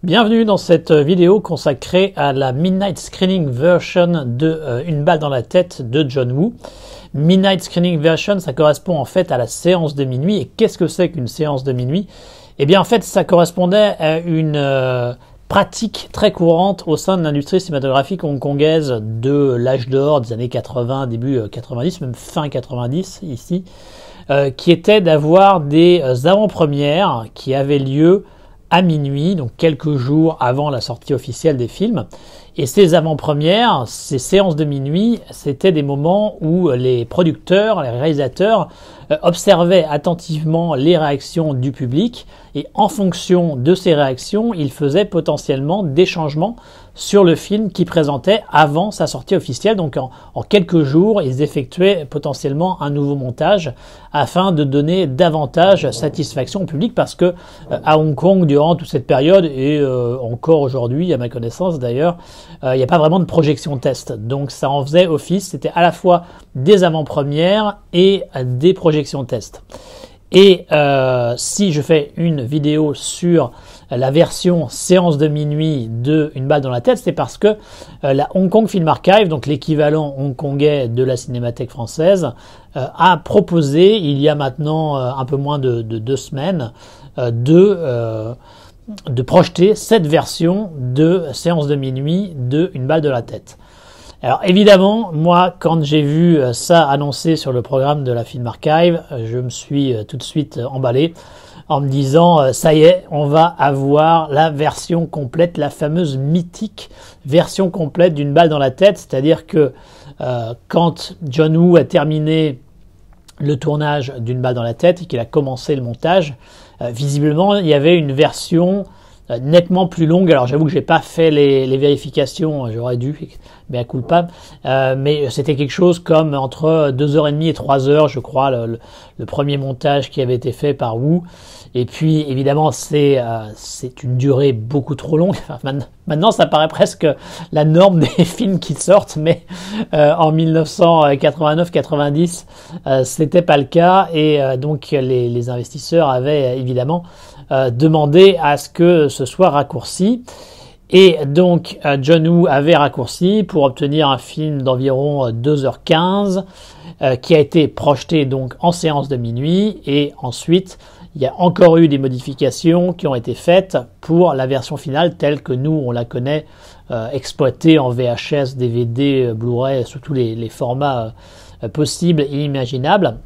Bienvenue dans cette vidéo consacrée à la Midnight Screening Version de Une balle dans la tête de John Woo. Midnight Screening Version, ça correspond en fait à la séance de minuit. Et qu'est-ce que c'est qu'une séance de minuit? Eh bien en fait ça correspondait à une pratique très courante au sein de l'industrie cinématographique hongkongaise de l'âge d'or des années 80, début 90, même fin 90 ici, qui était d'avoir des avant-premières qui avaient lieu à minuit, donc quelques jours avant la sortie officielle des films. Et ces avant-premières, ces séances de minuit, c'était des moments où les producteurs, les réalisateurs observaient attentivement les réactions du public et en fonction de ces réactions, ils faisaient potentiellement des changements sur le film qu'ils présentaient avant sa sortie officielle. Donc en quelques jours, ils effectuaient potentiellement un nouveau montage afin de donner davantage satisfaction au public parce que à Hong Kong, durant toute cette période et encore aujourd'hui, à ma connaissance d'ailleurs, il n'y a pas vraiment de projection test. Donc ça en faisait office, c'était à la fois des avant-premières et des projections test. Et si je fais une vidéo sur la version séance de minuit de Une balle dans la tête, c'est parce que la Hong Kong Film Archive, donc l'équivalent hongkongais de la Cinémathèque française, a proposé, il y a maintenant un peu moins de 2 semaines, de projeter cette version de séance de minuit de Une balle de la tête. Alors évidemment, moi, quand j'ai vu ça annoncé sur le programme de la Film Archive, je me suis tout de suite emballé en me disant ça y est, on va avoir la version complète, la fameuse mythique version complète d'Une balle dans la tête, c'est-à-dire que quand John Woo a terminé le tournage d'Une balle dans la tête et qu'il a commencé le montage, visiblement il y avait une version nettement plus longue. Alors j'avoue que j'ai pas fait les vérifications, j'aurais dû, mais à culpa, mais c'était quelque chose comme entre 2h30 et 3h, je crois, le premier montage qui avait été fait par Woo. Et puis évidemment c'est une durée beaucoup trop longue. Enfin, maintenant ça paraît presque la norme des films qui sortent, mais en 1989-90 c'était pas le cas, et donc les investisseurs avaient évidemment demandé à ce que ce soit raccourci. Et donc John Woo avait raccourci pour obtenir un film d'environ 2h15 qui a été projeté donc en séance de minuit, et ensuite il y a encore eu des modifications qui ont été faites pour la version finale telle que nous on la connaît, exploitée en VHS, DVD, Blu-ray, sous tous les formats possibles et imaginables.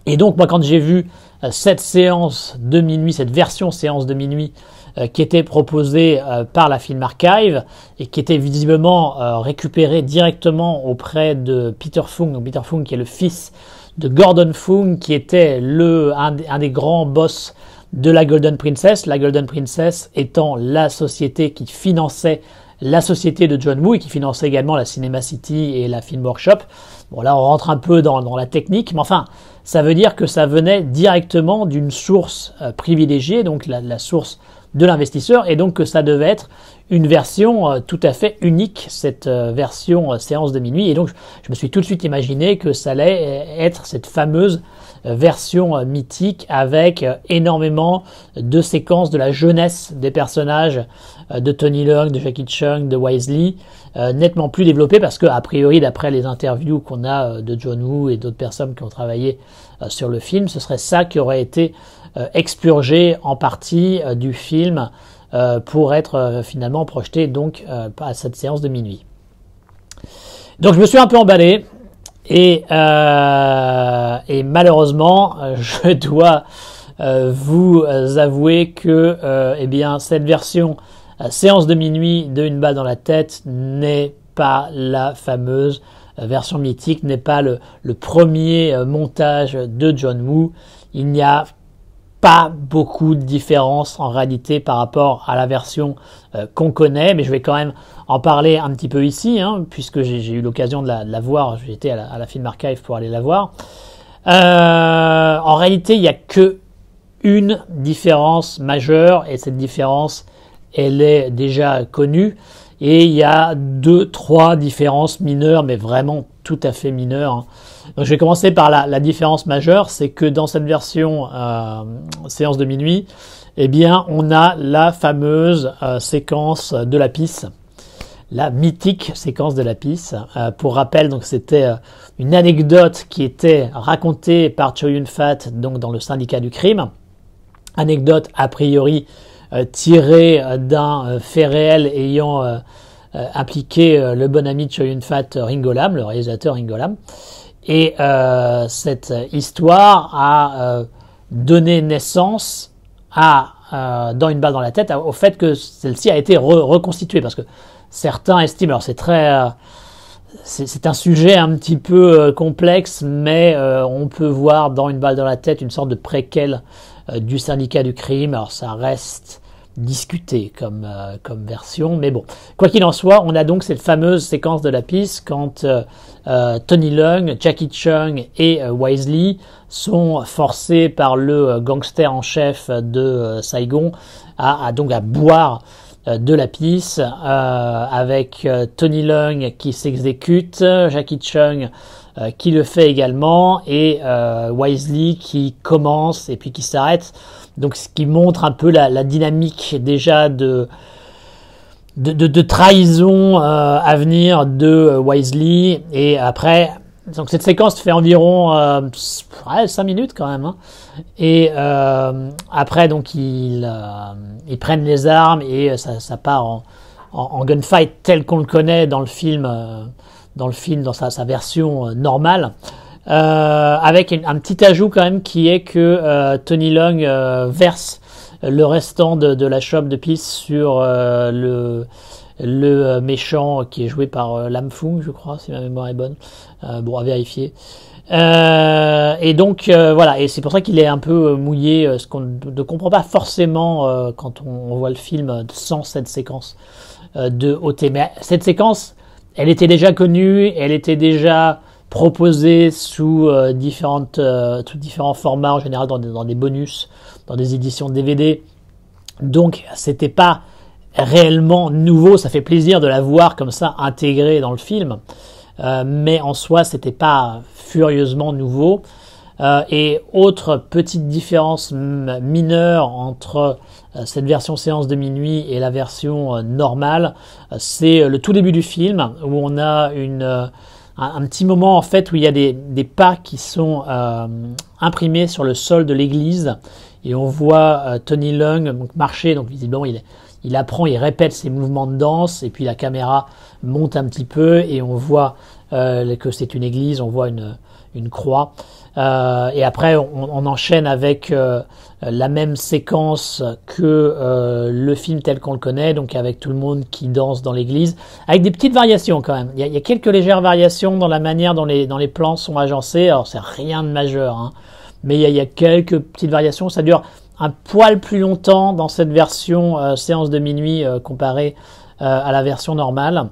Et donc moi quand j'ai vu cette séance de minuit, cette version séance de minuit qui était proposée par la Film Archive et qui était visiblement récupérée directement auprès de Peter Fung, donc Peter Fung qui est le fils de Gordon Fung, qui était un des grands boss de la Golden Princess, la Golden Princess étant la société qui finançait la société de John Woo et qui finançait également la Cinema City et la Film Workshop. Bon, là on rentre un peu dans la technique, mais enfin ça veut dire que ça venait directement d'une source privilégiée, donc la source de l'investisseur, et donc que ça devait être une version tout à fait unique, cette version séance de minuit. Et donc je me suis tout de suite imaginé que ça allait être cette fameuse version mythique avec énormément de séquences de la jeunesse des personnages de Tony Leung, de Jackie Chung, de Wisely, nettement plus développées, parce que a priori, d'après les interviews qu'on a de John Woo et d'autres personnes qui ont travaillé sur le film, ce serait ça qui aurait été expurgé en partie du film pour être finalement projeté donc à cette séance de minuit. Donc je me suis un peu emballé, et malheureusement je dois vous avouer que eh bien cette version séance de minuit de Une balle dans la tête n'est pas la fameuse version mythique, n'est pas le premier montage de John Woo. Il n'y a pas beaucoup de différence en réalité par rapport à la version qu'on connaît, mais je vais quand même en parler un petit peu ici, puisque j'ai eu l'occasion de la voir. J'étais à la Film Archive pour aller la voir. En réalité, il n'y a que une différence majeure, et cette différence, elle est déjà connue, et il y a 2-3 différences mineures, mais vraiment tout à fait mineures. Donc je vais commencer par la différence majeure, c'est que dans cette version séance de minuit, eh bien, on a la fameuse séquence de la pisse, la mythique séquence de la pisse. Pour rappel, donc c'était une anecdote qui était racontée par Chow Yun-fat donc dans le syndicat du crime. Anecdote a priori tirée d'un fait réel ayant impliqué le bon ami de Chow Yun-fat, Ringo Lam, le réalisateur Ringo Lam. Et cette histoire a donné naissance à dans une balle dans la tête au fait que celle-ci a été reconstituée, parce que certains estiment, alors c'est un sujet un petit peu complexe, mais on peut voir dans une balle dans la tête une sorte de préquel du syndicat du crime. Alors ça reste discuté comme version, mais bon, quoi qu'il en soit, on a donc cette fameuse séquence de la piste quand Tony Leung, Jackie Chung et Wisely sont forcés par le gangster en chef de Saigon à boire de la pisse, avec Tony Leung qui s'exécute, Jackie Chung qui le fait également, et Wisely qui commence et puis qui s'arrête. Donc ce qui montre un peu la dynamique déjà de trahison à venir de Wisely. Et après, donc cette séquence fait environ 5 minutes quand même, hein. Et après donc ils prennent les armes et ça part en gunfight tel qu'on le connaît dans le film, dans sa version normale. Avec un petit ajout quand même qui est que Tony Leung verse le restant de la chope de pisse sur le méchant qui est joué par Lam Fung, je crois, si ma mémoire est bonne. Bon, à vérifier. Et donc voilà, et c'est pour ça qu'il est un peu mouillé, ce qu'on ne comprend pas forcément quand on voit le film sans cette séquence de OT. Mais cette séquence, elle était déjà connue, elle était déjà proposée sous différents formats, en général dans des bonus, dans des éditions DVD. Donc c'était pas réellement nouveau, ça fait plaisir de la voir comme ça intégrée dans le film, mais en soi c'était pas furieusement nouveau. Et autre petite différence mineure entre cette version séance de minuit et la version normale, c'est le tout début du film où on a un petit moment en fait où il y a des pas qui sont imprimés sur le sol de l'église, et on voit Tony Leung donc marcher, donc visiblement il apprend, il répète ses mouvements de danse, et puis la caméra monte un petit peu et on voit que c'est une église, on voit une croix, et après on enchaîne avec la même séquence que le film tel qu'on le connaît, donc avec tout le monde qui danse dans l'église, avec des petites variations quand même. Il y a quelques légères variations dans la manière dont les plans sont agencés, alors c'est rien de majeur, hein, mais il y a quelques petites variations. Ça dure un poil plus longtemps dans cette version séance de minuit comparée à la version normale.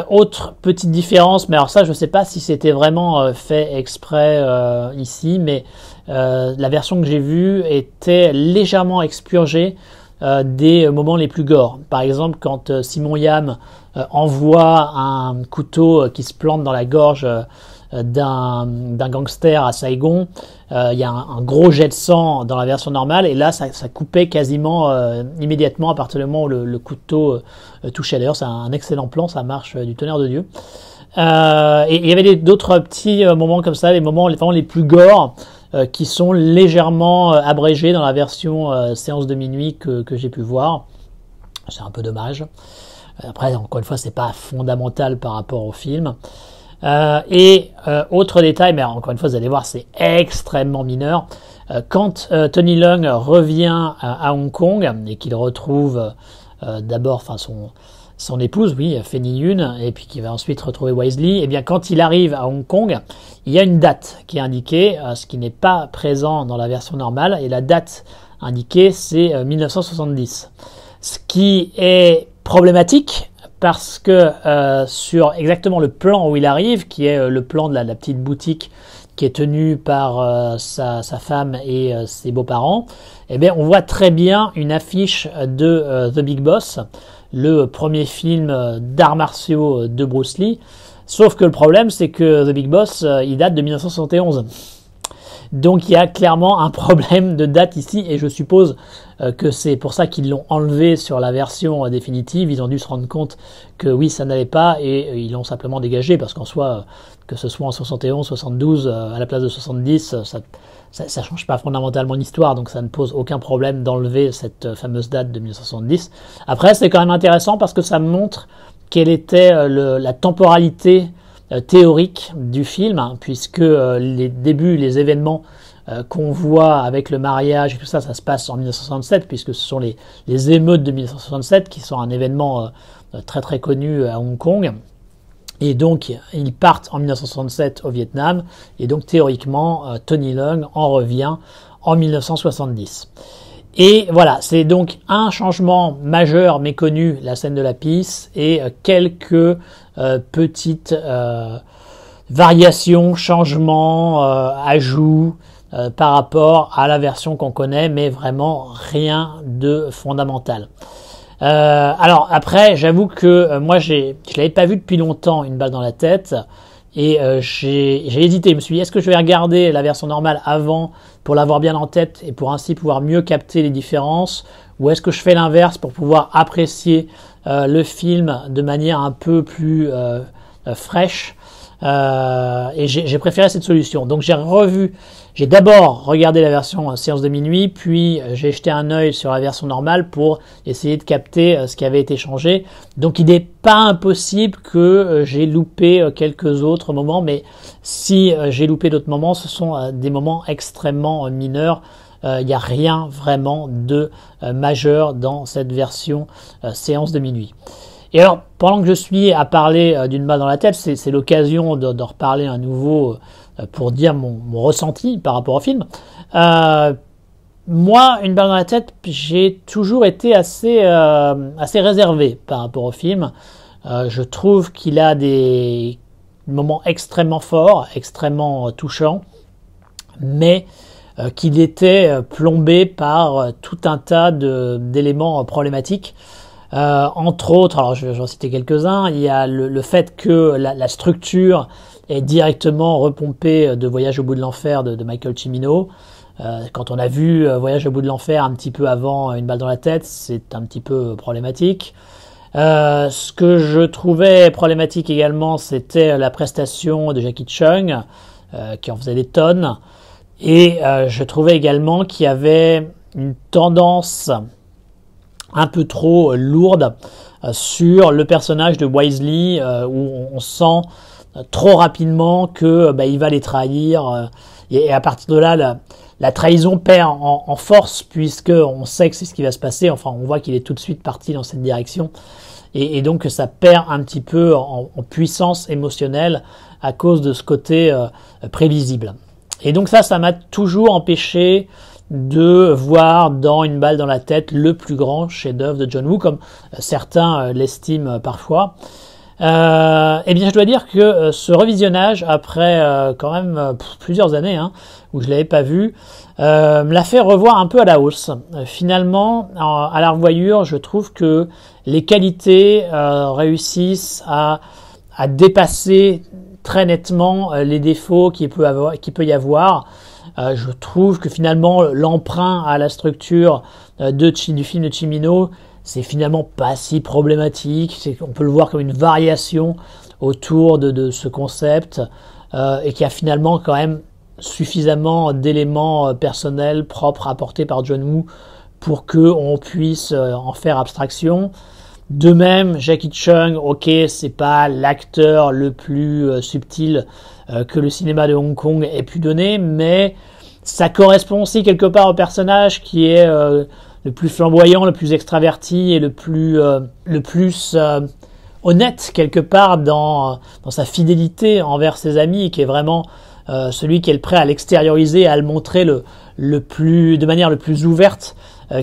Autre petite différence, mais alors ça je sais pas si c'était vraiment fait exprès ici, mais la version que j'ai vue était légèrement expurgée des moments les plus gore. Par exemple, quand Simon Yam envoie un couteau qui se plante dans la gorge d'un gangster à Saigon, il y a un gros jet de sang dans la version normale, et là ça coupait quasiment immédiatement à partir du moment où le couteau touchait. D'ailleurs c'est un excellent plan, ça marche du tonnerre de Dieu. Et il y avait d'autres petits moments comme ça, les moments vraiment les plus gore, qui sont légèrement abrégés dans la version séance de minuit que j'ai pu voir. C'est un peu dommage. Après, encore une fois, c'est pas fondamental par rapport au film. Autre détail, mais encore une fois, vous allez voir, c'est extrêmement mineur. Quand Tony Leung revient à Hong Kong et qu'il retrouve d'abord, son épouse, oui, Fanny Yun, et puis qui va ensuite retrouver Wisely, et bien quand il arrive à Hong Kong, il y a une date qui est indiquée, ce qui n'est pas présent dans la version normale, et la date indiquée c'est 1970. Ce qui est problématique parce que sur exactement le plan où il arrive, qui est le plan de la petite boutique qui est tenue par sa femme et ses beaux-parents, eh bien on voit très bien une affiche de The Big Boss, le premier film d'arts martiaux de Bruce Lee. Sauf que le problème, c'est que The Big Boss, il date de 1971. Donc il y a clairement un problème de date ici, et je suppose que c'est pour ça qu'ils l'ont enlevé sur la version définitive. Ils ont dû se rendre compte que oui, ça n'allait pas et ils l'ont simplement dégagé parce qu'en soi, que ce soit en 71, 72, à la place de 70, ça change pas fondamentalement l'histoire, donc ça ne pose aucun problème d'enlever cette fameuse date de 1970. Après, c'est quand même intéressant parce que ça montre quelle était la temporalité théorique du film, hein, puisque les événements qu'on voit avec le mariage et tout ça, ça se passe en 1967, puisque ce sont les émeutes de 1967 qui sont un événement très très connu à Hong Kong. Et donc, ils partent en 1967 au Vietnam, et donc théoriquement, Tony Leung en revient en 1970. Et voilà, c'est donc un changement majeur méconnu, la scène de la pisse, et quelques petites variations, changements, ajouts par rapport à la version qu'on connaît, mais vraiment rien de fondamental. Alors après, j'avoue que moi je l'avais pas vu depuis longtemps, Une balle dans la tête, et j'ai hésité. Je me suis dit, est-ce que je vais regarder la version normale avant pour l'avoir bien en tête et pour ainsi pouvoir mieux capter les différences, ou est-ce que je fais l'inverse pour pouvoir apprécier le film de manière un peu plus fraîche. Et j'ai préféré cette solution. Donc j'ai d'abord regardé la version séance de minuit, puis j'ai jeté un œil sur la version normale pour essayer de capter ce qui avait été changé. Donc il n'est pas impossible que j'ai loupé quelques autres moments, mais si j'ai loupé d'autres moments, ce sont des moments extrêmement mineurs. Il n'y a rien vraiment de majeur dans cette version séance de minuit. Et alors, pendant que je suis à parler d'une balle dans la tête, c'est l'occasion de reparler à nouveau pour dire mon ressenti par rapport au film. Moi, Une balle dans la tête, j'ai toujours été assez réservé par rapport au film. Je trouve qu'il a des moments extrêmement forts, extrêmement touchants, mais qu'il était plombé par tout un tas d'éléments problématiques. Entre autres, alors je vais en citer quelques-uns, il y a le fait que la structure est directement repompée de Voyage au bout de l'enfer de Michael Cimino. Quand on a vu Voyage au bout de l'enfer un petit peu avant Une balle dans la tête, c'est un petit peu problématique. Ce que je trouvais problématique également, c'était la prestation de Jackie Chung, qui en faisait des tonnes. Et je trouvais également qu'il y avait une tendance un peu trop lourde sur le personnage de Wisely, où on sent trop rapidement que il va les trahir, et à partir de là la trahison perd en force, puisque on sait que c'est ce qui va se passer. Enfin, on voit qu'il est tout de suite parti dans cette direction, et donc ça perd un petit peu en puissance émotionnelle à cause de ce côté prévisible. Et donc ça m'a toujours empêché de voir dans Une balle dans la tête le plus grand chef-d'œuvre de John Woo, comme certains l'estiment parfois. Eh bien, je dois dire que ce revisionnage, après quand même plusieurs années où je l'avais pas vu, me l'a fait revoir un peu à la hausse. Finalement, à la revoyure, je trouve que les qualités réussissent à dépasser très nettement les défauts qu'il peut y avoir. Je trouve que finalement l'emprunt à la structure du film de Cimino, c'est finalement pas si problématique. On peut le voir comme une variation autour de ce concept, et qui a finalement quand même suffisamment d'éléments personnels propres apportés par John Woo pour qu'on puisse en faire abstraction. De même, Jackie Chung, ok, c'est pas l'acteur le plus subtil que le cinéma de Hong Kong ait pu donner, mais ça correspond aussi quelque part au personnage qui est le plus flamboyant, le plus extraverti et le plus honnête quelque part dans sa fidélité envers ses amis, qui est vraiment celui qui est prêt à l'extérioriser, à le montrer de manière le plus ouverte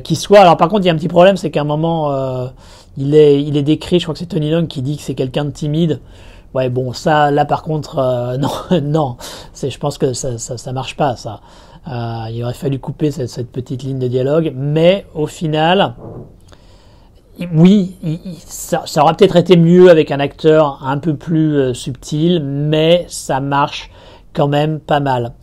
qui soit. Alors par contre, il y a un petit problème, c'est qu'à un moment il est décrit, je crois que c'est Tony Leung qui dit que c'est quelqu'un de timide. Ouais, bon, ça, là, par contre, non, je pense que ça marche pas, ça. Il aurait fallu couper cette petite ligne de dialogue, mais au final, oui, ça aurait peut-être été mieux avec un acteur un peu plus subtil, mais ça marche quand même pas mal.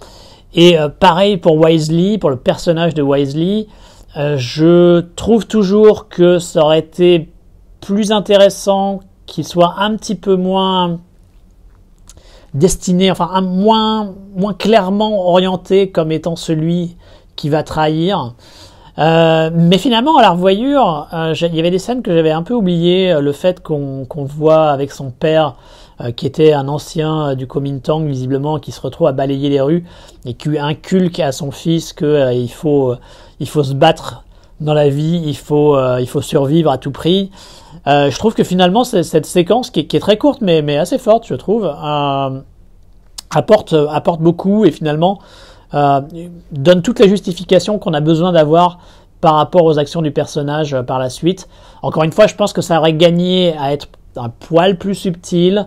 Et pareil pour Wisely, pour le personnage de Wisely, Je trouve toujours que ça aurait été plus intéressant qu'il soit un petit peu moins destiné, enfin moins clairement orienté comme étant celui qui va trahir. Mais finalement, à la revoyure, il y avait des scènes que j'avais un peu oubliées. Le fait qu'on voit avec son père, qui était un ancien du Kuomintang, visiblement, qui se retrouve à balayer les rues et qui inculque à son fils que il faut se battre dans la vie, il faut survivre à tout prix. Je trouve que finalement, cette séquence qui est très courte, mais assez forte, je trouve, apporte beaucoup et finalement donne toutes les justifications qu'on a besoin d'avoir par rapport aux actions du personnage par la suite. Encore une fois, je pense que ça aurait gagné à être un poil plus subtil,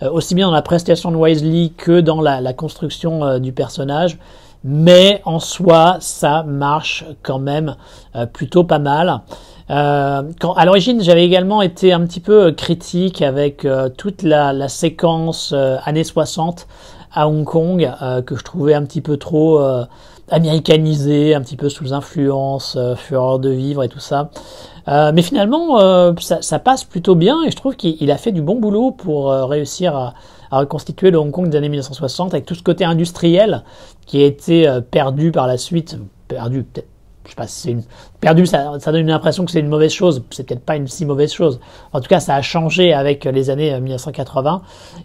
aussi bien dans la prestation de Wisely que dans la construction du personnage. Mais en soi, ça marche quand même plutôt pas mal. À l'origine, j'avais également été un petit peu critique avec toute la séquence années 60 à Hong Kong, que je trouvais un petit peu trop américanisée, un petit peu sous influence, fureur de vivre et tout ça. Mais finalement, ça passe plutôt bien et je trouve qu'il a fait du bon boulot pour réussir à reconstituer le Hong Kong des années 1960 avec tout ce côté industriel qui a été perdu par la suite. Perdu, peut-être, je sais pas si c'est perdu, ça donne une impression que c'est une mauvaise chose. C'est peut-être pas une si mauvaise chose. En tout cas, ça a changé avec les années 1980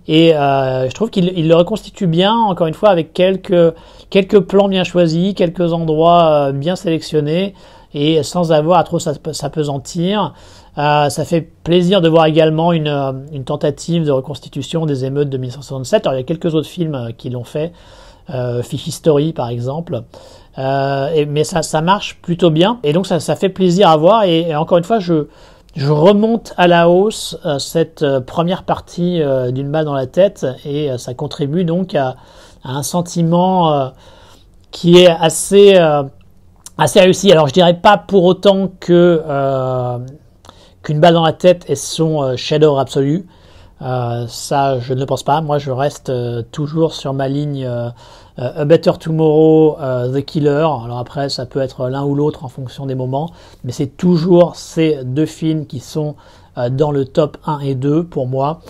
et je trouve qu'il le reconstitue bien, encore une fois, avec quelques plans bien choisis, quelques endroits bien sélectionnés et sans avoir à trop s'apesantir. Ça fait plaisir de voir également une tentative de reconstitution des émeutes de 1967. Alors, il y a quelques autres films qui l'ont fait, Fish History par exemple, mais ça marche plutôt bien et donc ça fait plaisir à voir et encore une fois je remonte à la hausse cette première partie d'une balle dans la tête et ça contribue donc à un sentiment qui est assez réussi. Alors je dirais pas pour autant que qu'une balle dans la tête est son chef-d'œuvre absolu. Ça, je ne le pense pas. Moi, je reste toujours sur ma ligne A Better Tomorrow, The Killer. Alors après, ça peut être l'un ou l'autre en fonction des moments, mais c'est toujours ces deux films qui sont dans le top 1 et 2 pour moi.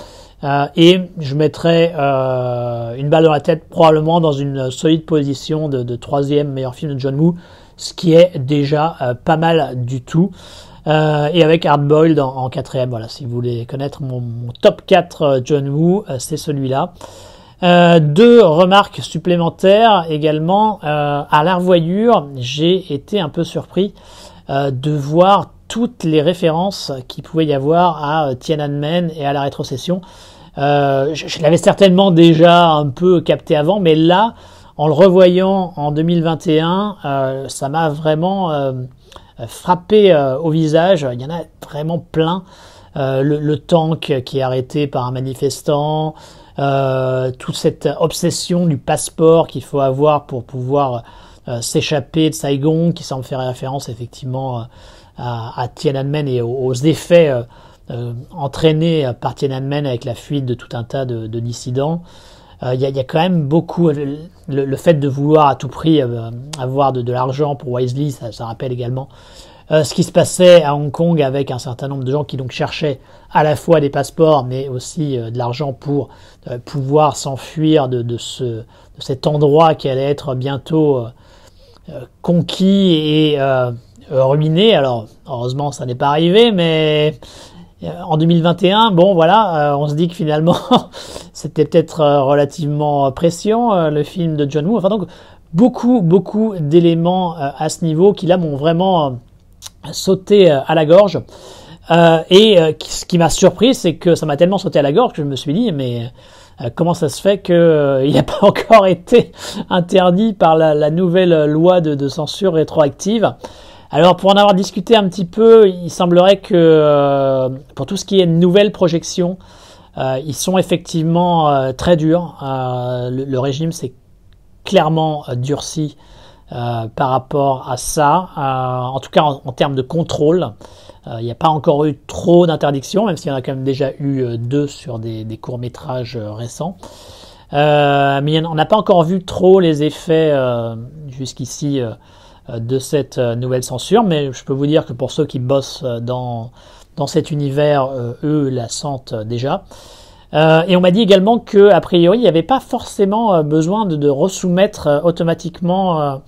Et je mettrais Une balle dans la tête probablement dans une solide position de troisième meilleur film de John Woo, ce qui est déjà pas mal du tout. Et avec Hardboiled en quatrième. Voilà, si vous voulez connaître mon top 4 John Woo, c'est celui-là. Deux remarques supplémentaires également. À la revoyure, j'ai été un peu surpris de voir toutes les références qu'il pouvait y avoir à Tiananmen et à la rétrocession. Je l'avais certainement déjà un peu capté avant, mais là, en le revoyant en 2021, ça m'a vraiment frappé au visage. Il y en a vraiment plein. Le tank qui est arrêté par un manifestant, toute cette obsession du passeport qu'il faut avoir pour pouvoir s'échapper de Saigon, qui semble faire référence effectivement à Tiananmen et aux effets entraînés par Tiananmen avec la fuite de tout un tas de dissidents. Il y a quand même beaucoup le fait de vouloir à tout prix avoir de l'argent pour Wisely, ça rappelle également ce qui se passait à Hong Kong avec un certain nombre de gens qui donc cherchaient à la fois des passeports mais aussi de l'argent pour pouvoir s'enfuir de cet endroit qui allait être bientôt conquis et ruiné. Alors heureusement ça n'est pas arrivé, mais en 2021, bon voilà, on se dit que finalement c'était peut-être relativement prescient le film de John Woo. Enfin donc beaucoup d'éléments à ce niveau qui là m'ont vraiment sauté à la gorge. Ce qui m'a surpris, c'est que ça m'a tellement sauté à la gorge que je me suis dit mais comment ça se fait qu'il n'a pas encore été interdit par la nouvelle loi de censure rétroactive. Alors pour en avoir discuté un petit peu, il semblerait que pour tout ce qui est nouvelles projections, ils sont effectivement très durs. Le régime s'est clairement durci par rapport à ça. En tout cas en termes de contrôle, il n'y a pas encore eu trop d'interdictions, même s'il y en a quand même déjà eu 2 sur des courts-métrages récents. Mais on n'a pas encore vu trop les effets jusqu'ici de cette nouvelle censure, mais je peux vous dire que pour ceux qui bossent dans cet univers, eux la sentent déjà. Et on m'a dit également que a priori il n'y avait pas forcément besoin de resoumettre automatiquement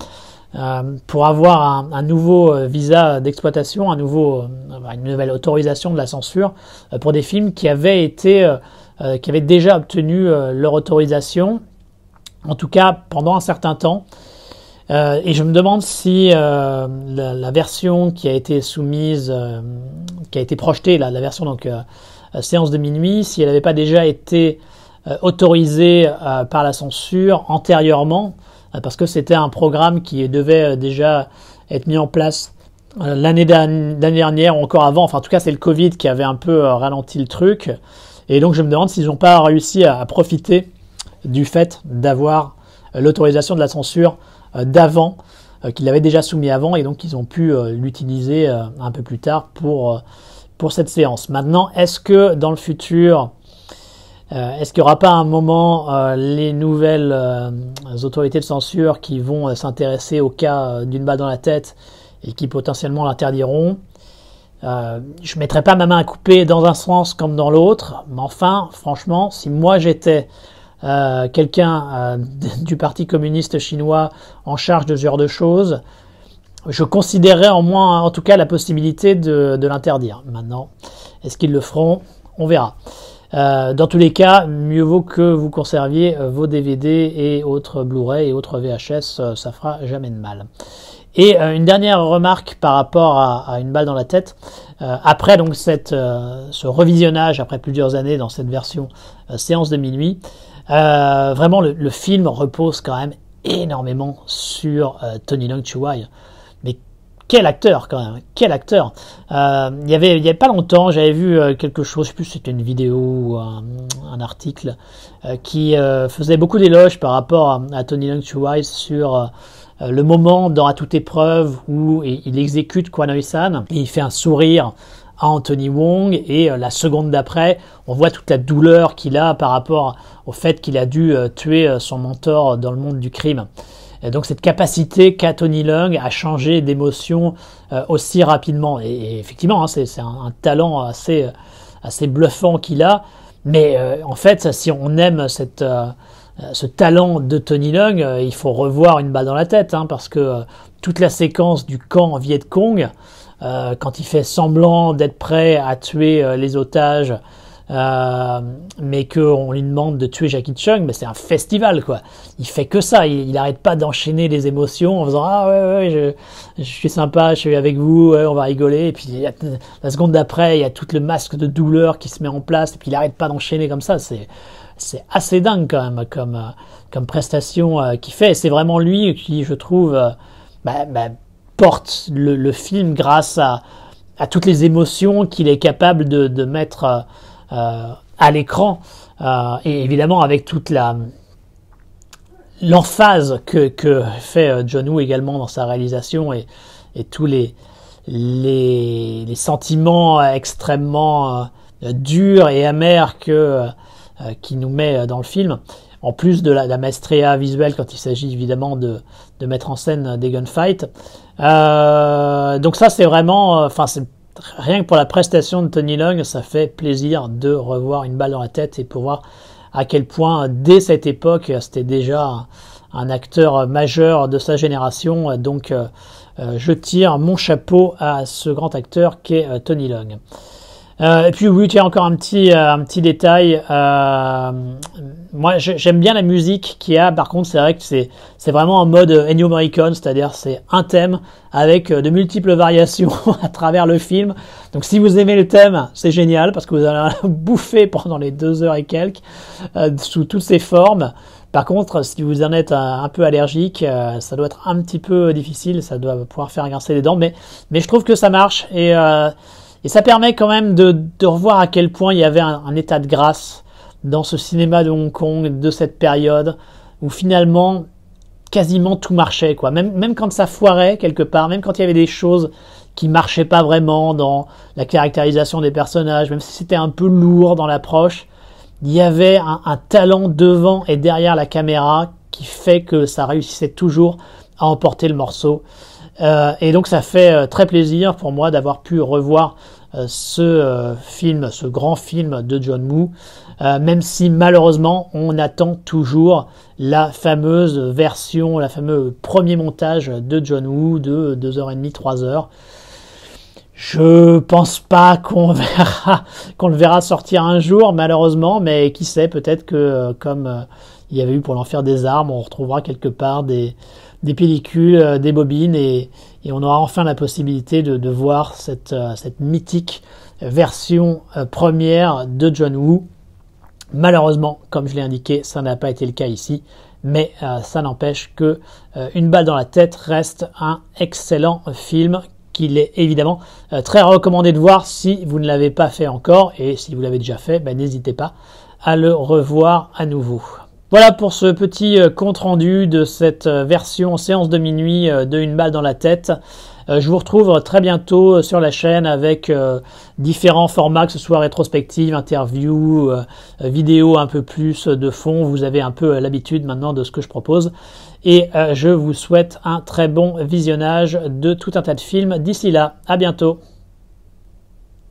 pour avoir un nouveau visa d'exploitation, une nouvelle autorisation de la censure pour des films qui avaient déjà obtenu leur autorisation, en tout cas pendant un certain temps. Et je me demande si la version qui a été soumise, qui a été projetée, la version donc séance de minuit, si elle n'avait pas déjà été autorisée par la censure antérieurement, parce que c'était un programme qui devait déjà être mis en place l'année dernière ou encore avant. Enfin, en tout cas, c'est le Covid qui avait un peu ralenti le truc. Et donc, je me demande s'ils n'ont pas réussi à profiter du fait d'avoir l'autorisation de la censure d'avant, qu'ils l'avaient déjà soumis avant, et donc ils ont pu l'utiliser un peu plus tard pour cette séance. Maintenant, est-ce que dans le futur, est-ce qu'il n'y aura pas un moment les nouvelles autorités de censure qui vont s'intéresser au cas d'une balle dans la tête et qui potentiellement l'interdiront? Je ne mettrai pas ma main à couper dans un sens comme dans l'autre, mais enfin, franchement, si moi j'étais quelqu'un du Parti communiste chinois en charge de ce genre de choses, je considérerais en tout cas la possibilité de l'interdire. Maintenant, est-ce qu'ils le feront? On verra. Dans tous les cas, mieux vaut que vous conserviez vos DVD et autres Blu-ray et autres VHS, ça fera jamais de mal. Et une dernière remarque par rapport à une balle dans la tête. Après donc ce revisionnage, après plusieurs années dans cette version séance de minuit, vraiment le film repose quand même énormément sur Tony Leung Chiu-Wai. Mais quel acteur quand même, quel acteur. Il y avait pas longtemps, j'avais vu quelque chose, je sais plus si c'était une vidéo ou un article qui faisait beaucoup d'éloges par rapport à Tony Leung Chiu-Wai sur le moment dans À toute épreuve où il exécute Kwan Oi-san et il fait un sourire à Anthony Wong, et la seconde d'après, on voit toute la douleur qu'il a par rapport au fait qu'il a dû tuer son mentor dans le monde du crime. Et donc cette capacité qu'a Tony Leung à changer d'émotion aussi rapidement, et effectivement hein, c'est un talent assez bluffant qu'il a, mais en fait si on aime ce talent de Tony Leung, il faut revoir Une balle dans la tête, hein, parce que toute la séquence du camp Viet Cong, quand il fait semblant d'être prêt à tuer les otages, mais qu'on lui demande de tuer Jackie Chung, mais c'est un festival quoi. Il fait que ça, il n'arrête pas d'enchaîner les émotions en faisant ah ouais je suis sympa, je suis avec vous, ouais, on va rigoler, et puis la seconde d'après il y a tout le masque de douleur qui se met en place, et puis il n'arrête pas d'enchaîner comme ça. C'est assez dingue quand même comme prestation qu'il fait. Et c'est vraiment lui qui, je trouve, porte le film grâce à toutes les émotions qu'il est capable de mettre à l'écran, et évidemment avec toute l'emphase que fait John Woo également dans sa réalisation, et tous les sentiments extrêmement durs et amers qui nous met dans le film, en plus de la maestria visuelle quand il s'agit évidemment de mettre en scène des gunfights. Donc ça c'est vraiment, rien que pour la prestation de Tony Leung, ça fait plaisir de revoir Une balle dans la tête et pour voir à quel point dès cette époque c'était déjà un acteur majeur de sa génération. Donc je tire mon chapeau à ce grand acteur qu'est Tony Leung. Et puis oui, tiens, encore un petit détail. Moi, j'aime bien la musique qu'il y a. Par contre, c'est vrai que c'est vraiment en mode Ennio Morricone, c'est-à-dire c'est un thème avec de multiples variations à travers le film. Donc, si vous aimez le thème, c'est génial parce que vous allez bouffer pendant les 2 heures et quelques sous toutes ses formes. Par contre, si vous en êtes un peu allergique, ça doit être un petit peu difficile. Ça doit pouvoir faire grincer les dents, mais je trouve que ça marche, et ça permet quand même de revoir à quel point il y avait un état de grâce dans ce cinéma de Hong Kong de cette période où finalement quasiment tout marchait quoi. Même quand ça foirait quelque part, même quand il y avait des choses qui marchaient pas vraiment dans la caractérisation des personnages, même si c'était un peu lourd dans l'approche, il y avait un talent devant et derrière la caméra qui fait que ça réussissait toujours à emporter le morceau. Et donc ça fait très plaisir pour moi d'avoir pu revoir ce film, ce grand film de John Woo, même si malheureusement on attend toujours la fameuse version, la fameux premier montage de John Woo de 2h30, 3h. Je pense pas qu'on le verra sortir un jour, malheureusement, mais qui sait, peut-être que comme il y avait eu pour l'Enfer des armes, on retrouvera quelque part des pellicules, des bobines, et on aura enfin la possibilité de voir cette mythique version première de John Woo. Malheureusement, comme je l'ai indiqué, ça n'a pas été le cas ici, mais ça n'empêche que Une balle dans la tête reste un excellent film qu'il est évidemment très recommandé de voir si vous ne l'avez pas fait encore, et si vous l'avez déjà fait, n'hésitez pas à le revoir à nouveau. Voilà pour ce petit compte rendu de cette version séance de minuit de Une balle dans la tête. Je vous retrouve très bientôt sur la chaîne avec différents formats, que ce soit rétrospective, interview, vidéo un peu plus de fond. Vous avez un peu l'habitude maintenant de ce que je propose. Et je vous souhaite un très bon visionnage de tout un tas de films. D'ici là, à bientôt.